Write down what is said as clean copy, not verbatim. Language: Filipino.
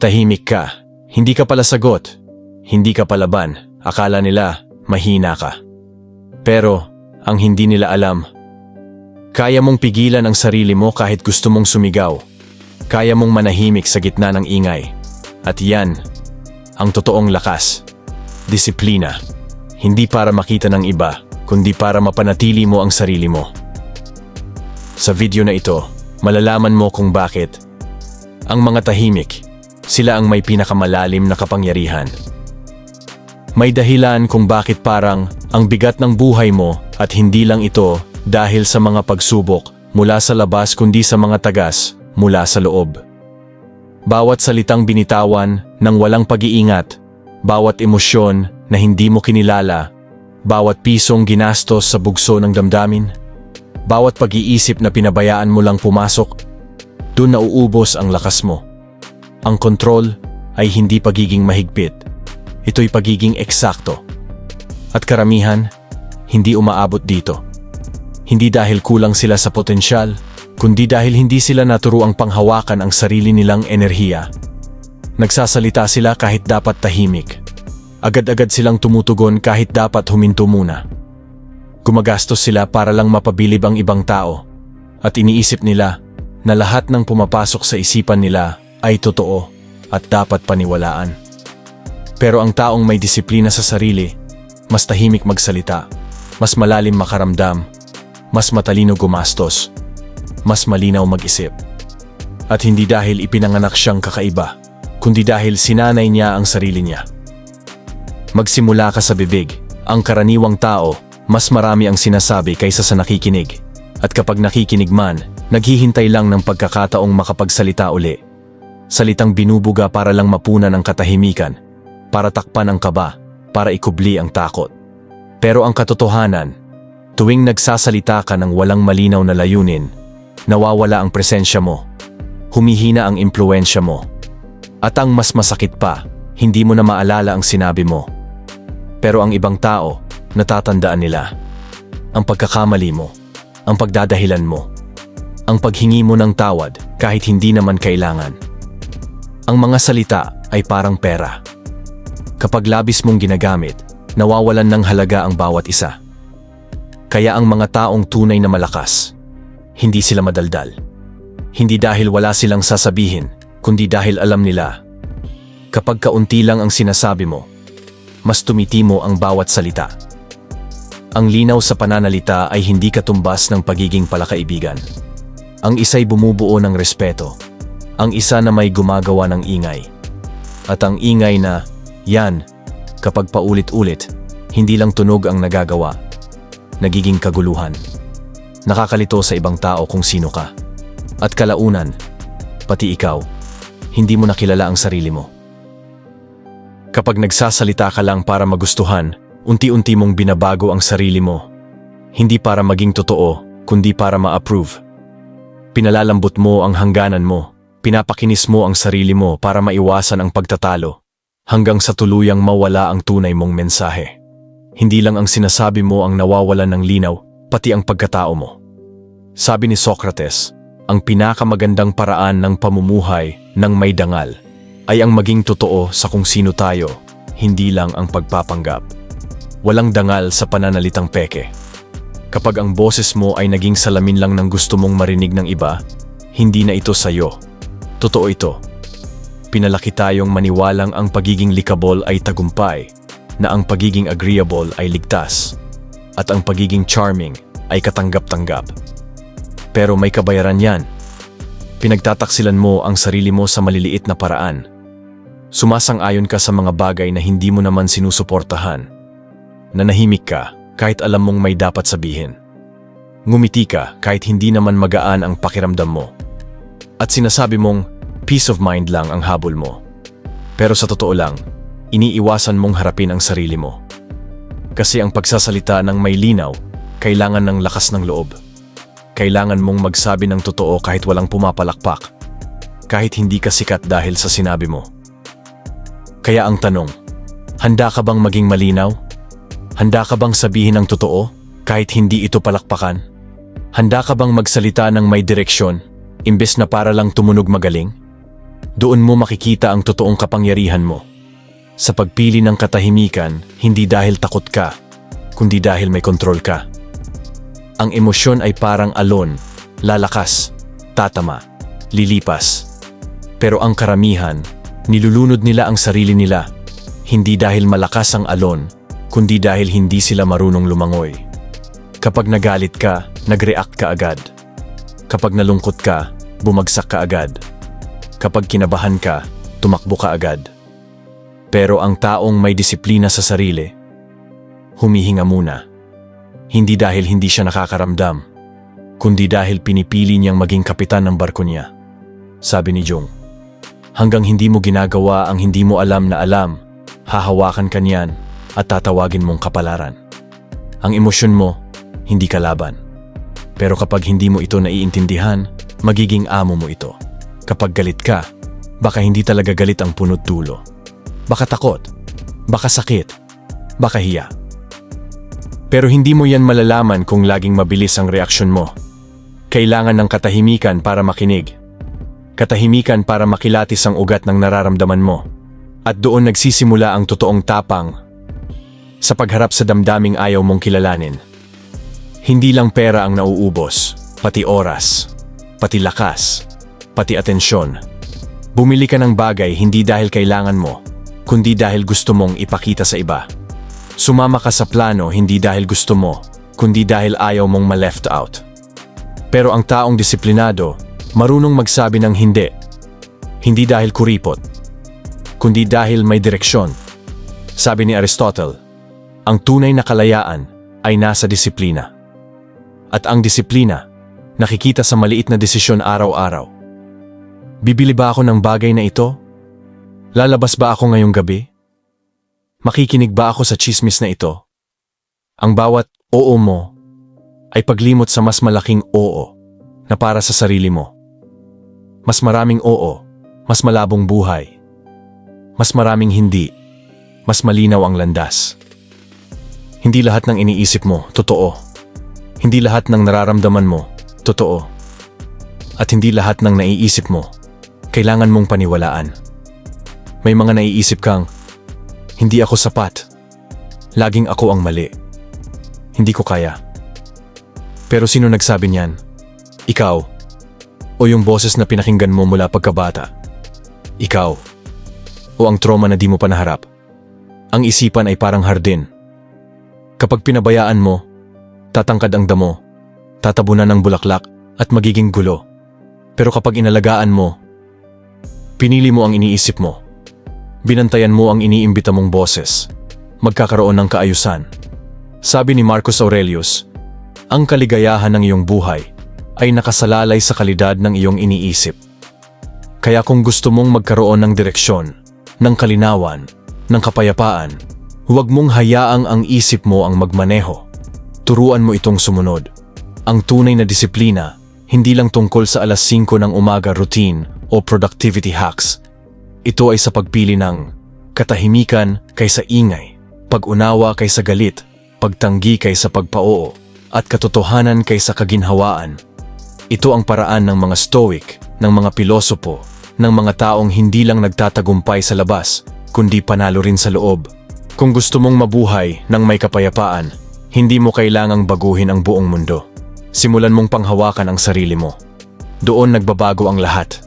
Tahimik ka. Hindi ka pala sagot. Hindi ka palaban. Akala nila mahina ka. Pero ang hindi nila alam, kaya mong pigilan ang sarili mo kahit gusto mong sumigaw. Kaya mong manahimik sa gitna ng ingay. At yan, ang totoong lakas. Disiplina. Hindi para makita ng iba, kundi para mapanatili mo ang sarili mo. Sa video na ito, malalaman mo kung bakit ang mga tahimik, sila ang may pinakamalalim na kapangyarihan. May dahilan kung bakit parang ang bigat ng buhay mo at hindi lang ito dahil sa mga pagsubok mula sa labas kundi sa mga tagas mula sa loob. Bawat salitang binitawan ng walang pag-iingat, bawat emosyon na hindi mo kinilala, bawat pisong ginastos sa bugso ng damdamin, bawat pag-iisip na pinabayaan mo lang pumasok, doon nauubos ang lakas mo. Ang kontrol ay hindi pagiging mahigpit, ito'y pagiging eksakto. At karamihan, hindi umaabot dito. Hindi dahil kulang sila sa potensyal, kundi dahil hindi sila naturuang panghawakan ang sarili nilang enerhiya. Nagsasalita sila kahit dapat tahimik. Agad-agad silang tumutugon kahit dapat huminto muna. Gumagastos sila para lang mapabilib ang ibang tao. At iniisip nila na lahat ng pumapasok sa isipan nila ay totoo at dapat paniwalaan. Pero ang taong may disiplina sa sarili, mas tahimik magsalita, mas malalim makaramdam, mas matalino gumastos, mas malinaw mag-isip. At hindi dahil ipinanganak siyang kakaiba, kundi dahil sinanay niya ang sarili niya. Magsimula ka sa bibig. Ang karaniwang tao, mas marami ang sinasabi kaysa sa nakikinig. At kapag nakikinig man, naghihintay lang ng pagkakataong makapagsalita uli. Salitang binubuga para lang mapunan ang katahimikan, para takpan ang kaba, para ikubli ang takot. Pero ang katotohanan, tuwing nagsasalita ka ng walang malinaw na layunin, nawawala ang presensya mo, humihina ang impluwensya mo. At ang mas masakit pa, hindi mo na maalala ang sinabi mo. Pero ang ibang tao, natatandaan nila. Ang pagkakamali mo, ang pagdadahilan mo, ang paghingi mo ng tawad kahit hindi naman kailangan. Ang mga salita ay parang pera. Kapag labis mong ginagamit, nawawalan ng halaga ang bawat isa. Kaya ang mga taong tunay na malakas, hindi sila madaldal. Hindi dahil wala silang sasabihin, kundi dahil alam nila. Kapag kaunti lang ang sinasabi mo, mas tumitimo ang bawat salita. Ang linaw sa pananalita ay hindi katumbas ng pagiging palakaibigan. Ang isa'y bumubuo ng respeto. Ang isa na may gumagawa ng ingay. At ang ingay na, yan, kapag paulit-ulit, hindi lang tunog ang nagagawa. Nagiging kaguluhan. Nakakalito sa ibang tao kung sino ka. At kalaunan, pati ikaw, hindi mo nakilala ang sarili mo. Kapag nagsasalita ka lang para magustuhan, unti-unti mong binabago ang sarili mo. Hindi para maging totoo, kundi para ma-approve. Pinalalambot mo ang hangganan mo, pinapakinis mo ang sarili mo para maiwasan ang pagtatalo, hanggang sa tuluyang mawala ang tunay mong mensahe. Hindi lang ang sinasabi mo ang nawawalan ng linaw, pati ang pagkatao mo. Sabi ni Socrates, ang pinakamagandang paraan ng pamumuhay ng may dangal ay ang maging totoo sa kung sino tayo, hindi lang ang pagpapanggap. Walang dangal sa pananalitang peke. Kapag ang boses mo ay naging salamin lang ng gusto mong marinig ng iba, hindi na ito sayo. Totoo ito. Pinalaki tayong maniwalang ang pagiging likable ay tagumpay, na ang pagiging agreeable ay ligtas, at ang pagiging charming ay katanggap-tanggap. Pero may kabayaran yan. Pinagtataksilan mo ang sarili mo sa maliliit na paraan. Sumasang-ayon ka sa mga bagay na hindi mo naman sinusuportahan. Nanahimik ka kahit alam mong may dapat sabihin. Ngumiti ka kahit hindi naman magaan ang pakiramdam mo. At sinasabi mong peace of mind lang ang habol mo. Pero sa totoo lang, iniiwasan mong harapin ang sarili mo. Kasi ang pagsasalita ng may linaw, kailangan ng lakas ng loob. Kailangan mong magsabi ng totoo kahit walang pumapalakpak. Kahit hindi ka sikat dahil sa sinabi mo. Kaya ang tanong, handa ka bang maging malinaw? Handa ka bang sabihin ang totoo kahit hindi ito palakpakan? Handa ka bang magsalita ng may direksyon, imbes na para lang tumunog magaling? Doon mo makikita ang totoong kapangyarihan mo. Sa pagpili ng katahimikan, hindi dahil takot ka, kundi dahil may kontrol ka. Ang emosyon ay parang alon, lalakas, tatama, lilipas. Pero ang karamihan, nilulunod nila ang sarili nila, hindi dahil malakas ang alon, kundi dahil hindi sila marunong lumangoy. Kapag nagalit ka, nag-react ka agad. Kapag nalungkot ka, bumagsak ka agad. Kapag kinabahan ka, tumakbo ka agad. Pero ang taong may disiplina sa sarili, humihinga muna. Hindi dahil hindi siya nakakaramdam, kundi dahil pinipili niyang maging kapitan ng barko niya. Sabi ni Jung, hanggang hindi mo ginagawa ang hindi mo alam na alam, hahawakan ka niyan at tatawagin mong kapalaran. Ang emosyon mo, hindi kalaban. Pero kapag hindi mo ito naiintindihan, magiging amo mo ito. Kapag galit ka, baka hindi talaga galit ang punot dulo. Baka takot, baka sakit, baka hiya. Pero hindi mo yan malalaman kung laging mabilis ang reaksyon mo. Kailangan ng katahimikan para makinig. Katahimikan para makilatis ang ugat ng nararamdaman mo. At doon nagsisimula ang totoong tapang sa pagharap sa damdaming ayaw mong kilalanin. Hindi lang pera ang nauubos, pati oras, pati lakas, pati atensyon. Bumili ka ng bagay hindi dahil kailangan mo, kundi dahil gusto mong ipakita sa iba. Sumama ka sa plano hindi dahil gusto mo, kundi dahil ayaw mong ma-left out. Pero ang taong disiplinado, marunong magsabi ng hindi. Hindi dahil kuripot, kundi dahil may direksyon. Sabi ni Aristotle, ang tunay na kalayaan ay nasa disiplina. At ang disiplina, nakikita sa maliit na desisyon araw-araw. Bibili ba ako ng bagay na ito? Lalabas ba ako ngayong gabi? Makikinig ba ako sa chismis na ito? Ang bawat oo mo ay paglimot sa mas malaking oo na para sa sarili mo. Mas maraming oo, mas malabong buhay. Mas maraming hindi, mas malinaw ang landas. Hindi lahat ng iniisip mo, totoo. Hindi lahat ng nararamdaman mo, totoo. At hindi lahat ng naiisip mo, kailangan mong paniwalaan. May mga naiisip kang, hindi ako sapat. Laging ako ang mali. Hindi ko kaya. Pero sino nagsabi niyan? Ikaw. O yung boses na pinakinggan mo mula pagkabata? Ikaw. O ang trauma na di mo pa naharap? Ang isipan ay parang hardin. Kapag pinabayaan mo, tatangkad ang damo, tatabunan ng bulaklak at magiging gulo. Pero kapag inalagaan mo, pinili mo ang iniisip mo, binantayan mo ang iniimbita mong boses, magkakaroon ng kaayusan. Sabi ni Marcus Aurelius, ang kaligayahan ng iyong buhay ay nakasalalay sa kalidad ng iyong iniisip. Kaya kung gusto mong magkaroon ng direksyon, ng kalinawan, ng kapayapaan, huwag mong hayaang ang isip mo ang magmaneho. Turuan mo itong sumunod. Ang tunay na disiplina, hindi lang tungkol sa alas 5 ng umaga routine o productivity hacks. Ito ay sa pagpili ng katahimikan kaysa ingay, pag-unawa kaysa galit, pagtanggi kaysa pagpaoo, at katotohanan kaysa kaginhawaan. Ito ang paraan ng mga stoic, ng mga pilosopo, ng mga taong hindi lang nagtatagumpay sa labas, kundi panalo rin sa loob. Kung gusto mong mabuhay ng may kapayapaan, hindi mo kailangang baguhin ang buong mundo. Simulan mong panghawakan ang sarili mo. Doon nagbabago ang lahat.